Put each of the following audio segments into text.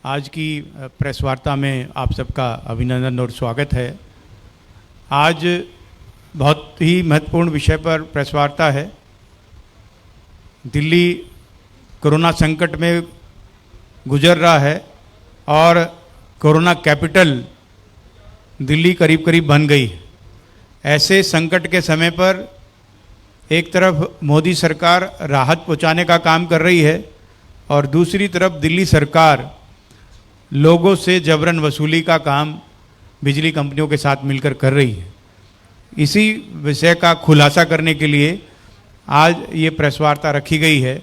आज की प्रेस वार्ता में आप सबका अभिनंदन और स्वागत है। आज बहुत ही महत्वपूर्ण विषय पर प्रेस वार्ता है। दिल्ली कोरोना संकट में गुजर रहा है और कोरोना कैपिटल दिल्ली करीब करीब बन गई है। ऐसे संकट के समय पर एक तरफ मोदी सरकार राहत पहुंचाने का काम कर रही है और दूसरी तरफ दिल्ली सरकार लोगों से जबरन वसूली का काम बिजली कंपनियों के साथ मिलकर कर रही है। इसी विषय का खुलासा करने के लिए आज ये प्रेस वार्ता रखी गई है।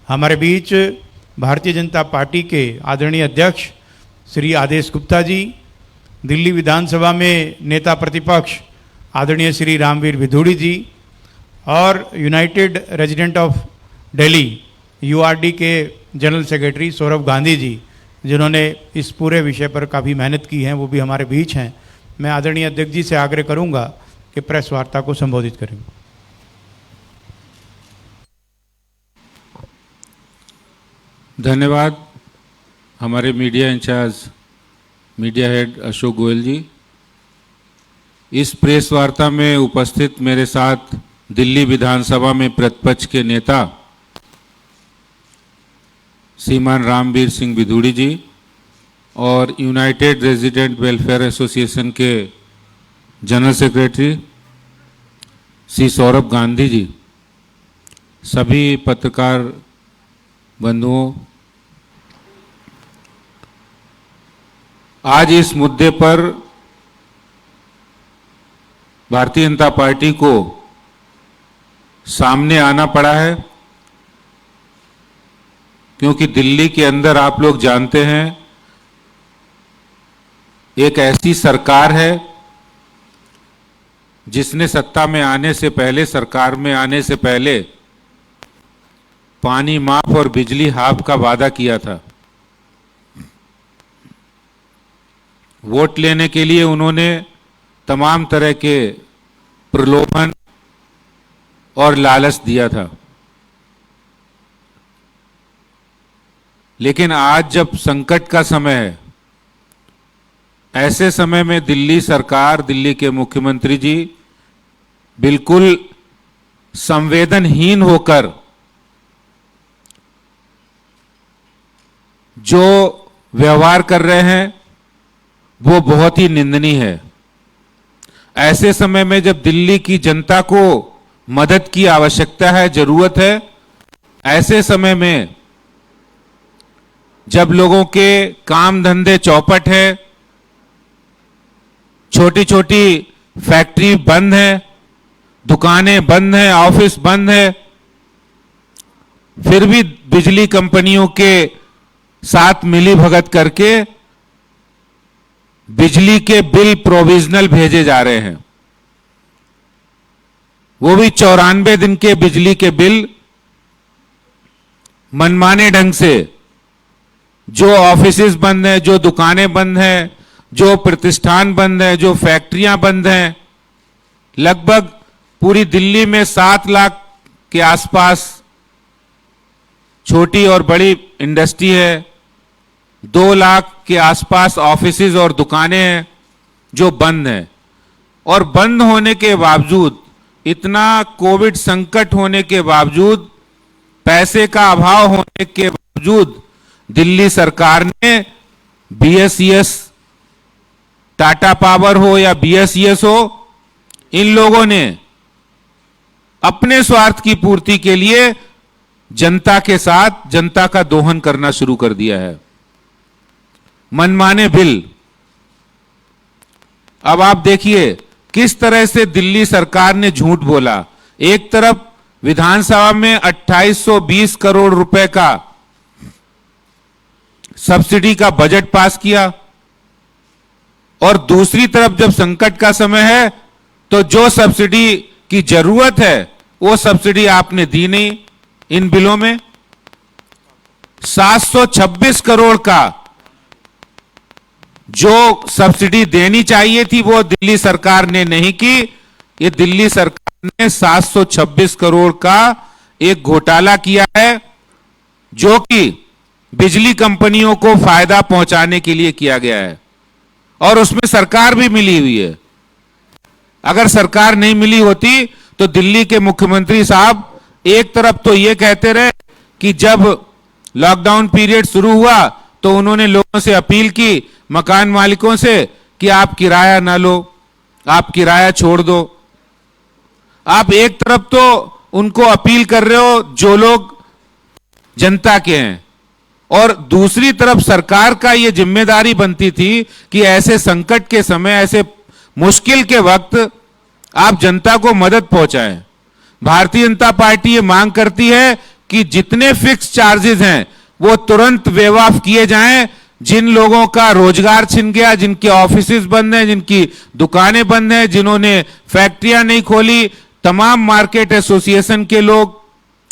हमारे बीच भारतीय जनता पार्टी के आदरणीय अध्यक्ष श्री आदेश गुप्ता जी, दिल्ली विधानसभा में नेता प्रतिपक्ष आदरणीय श्री रामवीर विधूड़ी जी और यूनाइटेड रेजिडेंट ऑफ दिल्ली यूआरडी के जनरल सेक्रेटरी सौरभ गांधी जी, जिन्होंने इस पूरे विषय पर काफ़ी मेहनत की है, वो भी हमारे बीच हैं। मैं आदरणीय अध्यक्ष जी से आग्रह करूंगा कि प्रेस वार्ता को संबोधित करें। धन्यवाद हमारे media incharge media head Ashok Goyal ji. इस प्रेस वार्ता में उपस्थित मेरे साथ दिल्ली विधानसभा में प्रतिपक्ष के नेता श्रीमान रामवीर सिंह विधूड़ी जी और यूनाइटेड रेजिडेंट वेलफेयर एसोसिएशन के जनरल सेक्रेटरी श्री सौरभ गांधी जी, सभी पत्रकार बंधुओं, आज इस मुद्दे पर भारतीय जनता पार्टी को सामने आना पड़ा है क्योंकि दिल्ली के अंदर आप लोग जानते हैं एक ऐसी सरकार है जिसने सत्ता में आने से पहले, सरकार में आने से पहले पानी माफ और बिजली हाफ का वादा किया था। वोट लेने के लिए उन्होंने तमाम तरह के प्रलोभन और लालच दिया था, लेकिन आज जब संकट का समय है, ऐसे समय में दिल्ली सरकार, दिल्ली के मुख्यमंत्री जी बिल्कुल संवेदनहीन होकर जो व्यवहार कर रहे हैं वो बहुत ही निंदनीय है। ऐसे समय में जब दिल्ली की जनता को मदद की आवश्यकता है, जरूरत है, ऐसे समय में जब लोगों के काम धंधे चौपट है, छोटी छोटी फैक्ट्री बंद है, दुकानें बंद हैं, ऑफिस बंद है, फिर भी बिजली कंपनियों के साथ मिली भगत करके बिजली के बिल प्रोविजनल भेजे जा रहे हैं। वो भी 94 दिन के बिजली के बिल मनमाने ढंग से। जो ऑफिसेज बंद हैं, जो दुकानें बंद हैं, जो प्रतिष्ठान बंद हैं, जो फैक्ट्रियां बंद हैं, लगभग पूरी दिल्ली में 7 लाख के आसपास छोटी और बड़ी इंडस्ट्री है, 2 लाख के आसपास ऑफिसेज और दुकानें हैं जो बंद हैं। और बंद होने के बावजूद, इतना कोविड संकट होने के बावजूद, पैसे का अभाव होने के बावजूद दिल्ली सरकार ने बीएसईएस, टाटा पावर हो या बीएसईएस हो, इन लोगों ने अपने स्वार्थ की पूर्ति के लिए जनता के साथ जनता का दोहन करना शुरू कर दिया है। मनमाने बिल। अब आप देखिए किस तरह से दिल्ली सरकार ने झूठ बोला। एक तरफ विधानसभा में 2820 करोड़ रुपए का सब्सिडी का बजट पास किया और दूसरी तरफ जब संकट का समय है तो जो सब्सिडी की जरूरत है वो सब्सिडी आपने दी नहीं। इन बिलों में 726 करोड़ का जो सब्सिडी देनी चाहिए थी वो दिल्ली सरकार ने नहीं की। ये दिल्ली सरकार ने 726 करोड़ का एक घोटाला किया है जो कि बिजली कंपनियों को फायदा पहुंचाने के लिए किया गया है और उसमें सरकार भी मिली हुई है। अगर सरकार नहीं मिली होती तो दिल्ली के मुख्यमंत्री साहब एक तरफ तो ये कहते रहे कि जब लॉकडाउन पीरियड शुरू हुआ तो उन्होंने लोगों से अपील की, मकान मालिकों से, कि आप किराया ना लो, आप किराया छोड़ दो। आप एक तरफ तो उनको अपील कर रहे हो जो लोग जनता के हैं, और दूसरी तरफ सरकार का यह जिम्मेदारी बनती थी कि ऐसे संकट के समय, ऐसे मुश्किल के वक्त आप जनता को मदद पहुंचाएं। भारतीय जनता पार्टी ये मांग करती है कि जितने फिक्स चार्जेस हैं वो तुरंत वेव ऑफ किए जाएं। जिन लोगों का रोजगार छिन गया, जिनके ऑफिसेज बंद हैं, जिनकी दुकानें बंद हैं, जिन्होंने फैक्ट्रियां नहीं खोली, तमाम मार्केट एसोसिएशन के लोग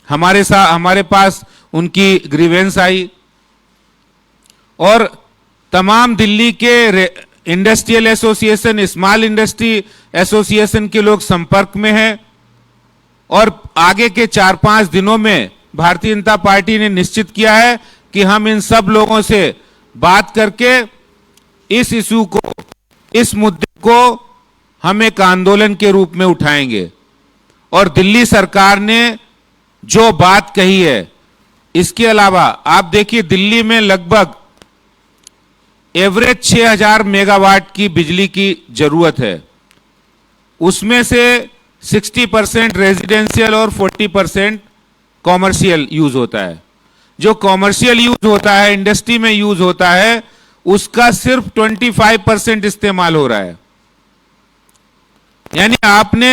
हमारे पास उनकी ग्रीवेंस आई और तमाम दिल्ली के industrial association, small industry association के लोग संपर्क में हैं और आगे के 4-5 दिनों में भारतीय जनता पार्टी ने निश्चित किया है कि हम इन सब लोगों से बात करके इस इशू को, इस मुद्दे को हम एक आंदोलन के रूप में उठाएंगे। और दिल्ली सरकार ने जो बात कही है, इसके अलावा आप देखिए दिल्ली में लगभग एवरेज 6000 मेगावाट की बिजली की जरूरत है। उसमें से 60% रेजिडेंशियल और 40% कॉमर्शियल यूज होता है। जो कॉमर्शियल यूज होता है, इंडस्ट्री में यूज होता है, उसका सिर्फ 25% इस्तेमाल हो रहा है। यानी आपने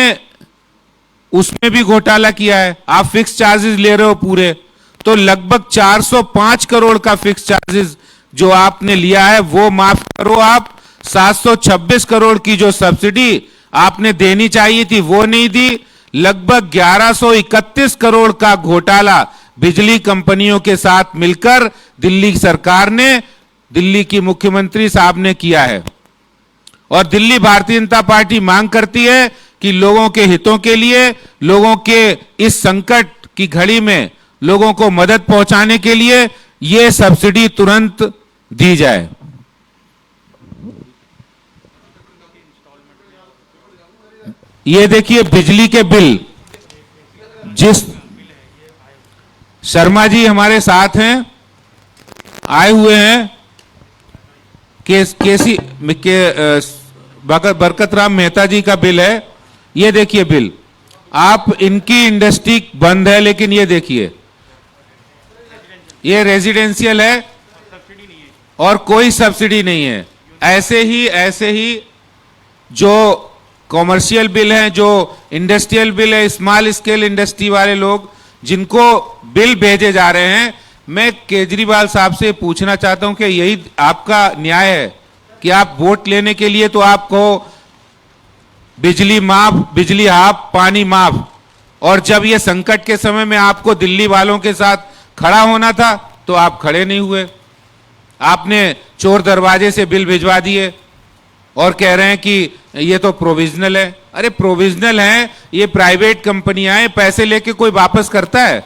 उसमें भी घोटाला किया है। आप फिक्स चार्जेस ले रहे हो पूरे, तो लगभग 405 करोड़ का फिक्स चार्जेस जो आपने लिया है वो माफ करो। आप 726 करोड़ की जो सब्सिडी आपने देनी चाहिए थी वो नहीं दी। लगभग 1131 करोड़ का घोटाला बिजली कंपनियों के साथ मिलकर दिल्ली सरकार ने, दिल्ली की मुख्यमंत्री साहब ने किया है। और दिल्ली भारतीय जनता पार्टी मांग करती है कि लोगों के हितों के लिए, लोगों के इस संकट की घड़ी में लोगों को मदद पहुंचाने के लिए यह सब्सिडी तुरंत दी जाए। ये देखिए बिजली के बिल, जिस शर्मा जी हमारे साथ हैं, आए हुए हैं, बरकत राम मेहता जी का बिल है। ये देखिए बिल, आप इनकी इंडस्ट्री बंद है, लेकिन ये देखिए ये रेजिडेंशियल है और कोई सब्सिडी नहीं है। ऐसे ही जो कॉमर्शियल बिल हैं, जो इंडस्ट्रियल बिल है, स्मॉल स्केल इंडस्ट्री वाले लोग जिनको बिल भेजे जा रहे हैं, मैं केजरीवाल साहब से पूछना चाहता हूं कि यही आपका न्याय है कि आप वोट लेने के लिए तो आपको बिजली माफ, बिजली हाफ, पानी माफ, और जब ये संकट के समय में आपको दिल्ली वालों के साथ खड़ा होना था तो आप खड़े नहीं हुए। आपने चोर दरवाजे से बिल भिजवा दिए और कह रहे हैं कि ये तो प्रोविजनल है। अरे प्रोविजनल है, ये प्राइवेट कंपनियां हैं, पैसे लेके कोई वापस करता है?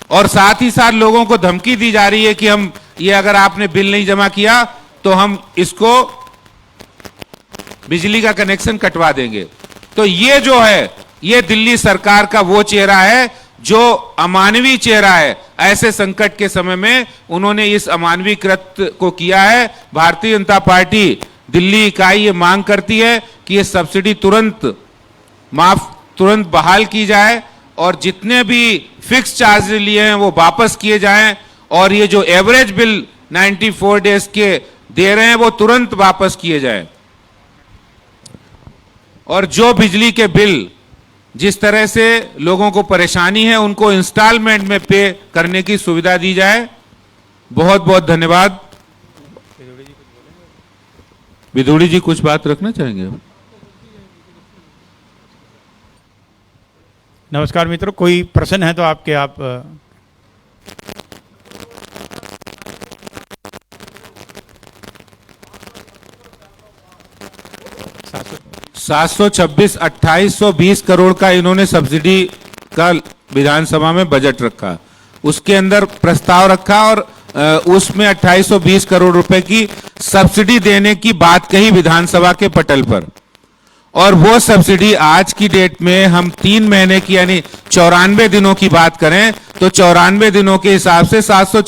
और साथ ही साथ लोगों को धमकी दी जा रही है कि हम ये, अगर आपने बिल नहीं जमा किया तो हम इसको बिजली का कनेक्शन कटवा देंगे। तो ये जो है, ये दिल्ली सरकार का वो चेहरा है जो अमानवीय चेहरा है। ऐसे संकट के समय में उन्होंने इस अमानवीय कृत्य को किया है। भारतीय जनता पार्टी दिल्ली इकाई ये मांग करती है कि ये सब्सिडी तुरंत बहाल की जाए और जितने भी फिक्स चार्जेस लिए हैं वो वापस किए जाएं, और ये जो एवरेज बिल 94 डेज के दे रहे हैं वो तुरंत वापस किए जाएं। और जो बिजली के बिल जिस तरह से लोगों को परेशानी है, उनको इंस्टॉलमेंट में पे करने की सुविधा दी जाए। बहुत बहुत धन्यवाद। विदुड़ी जी कुछ बात रखना चाहेंगे? नमस्कार मित्रों, कोई प्रश्न है तो आपके आप 726 2820 करोड़ का इन्होंने सब्सिडी का विधानसभा में बजट रखा। उसके अंदर प्रस्ताव रखा और उसमें 2820 करोड़ रुपए की सब्सिडी देने की बात कही विधानसभा के पटल पर। और वो सब्सिडी आज की डेट में हम 3 महीने की यानी 94 दिनों की बात करें तो 94 दिनों के हिसाब से 700